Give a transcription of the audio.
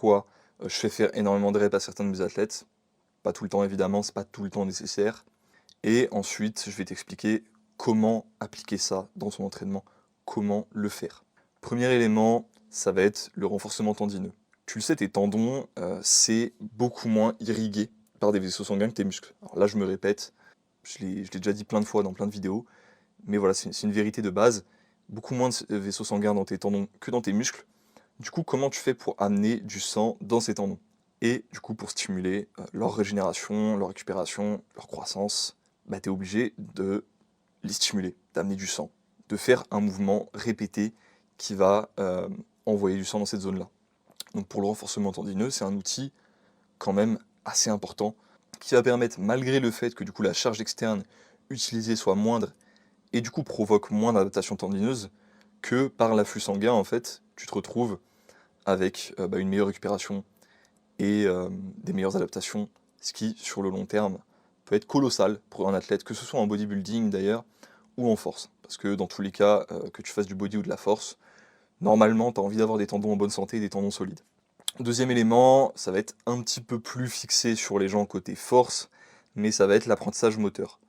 pourquoi je fais faire énormément de reps à certains de mes athlètes. Pas tout le temps évidemment, c'est pas tout le temps nécessaire. Et ensuite, je vais t'expliquer comment appliquer ça dans ton entraînement, comment le faire. Premier élément, ça va être le renforcement tendineux. Tu le sais, tes tendons, c'est beaucoup moins irrigué par des vaisseaux sanguins que tes muscles. Alors là, je me répète, je l'ai déjà dit plein de fois dans plein de vidéos, mais voilà, c'est une vérité de base. Beaucoup moins de vaisseaux sanguins dans tes tendons que dans tes muscles. Du coup, comment tu fais pour amener du sang dans ces tendons? Et du coup, pour stimuler leur régénération, leur récupération, leur croissance, bah, tu es obligé de les stimuler, d'amener du sang, de faire un mouvement répété qui va envoyer du sang dans cette zone-là. Donc pour le renforcement tendineux, c'est un outil quand même assez important qui va permettre, malgré le fait que du coup la charge externe utilisée soit moindre et du coup provoque moins d'adaptation tendineuse, que par l'afflux sanguin en fait, tu te retrouves avec une meilleure récupération et des meilleures adaptations, ce qui sur le long terme peut être colossal pour un athlète, que ce soit en bodybuilding d'ailleurs ou en force. Parce que dans tous les cas, que tu fasses du body ou de la force, normalement tu as envie d'avoir des tendons en bonne santé et des tendons solides. Deuxième élément, ça va être un petit peu plus fixé sur les gens côté force, mais ça va être l'apprentissage moteur.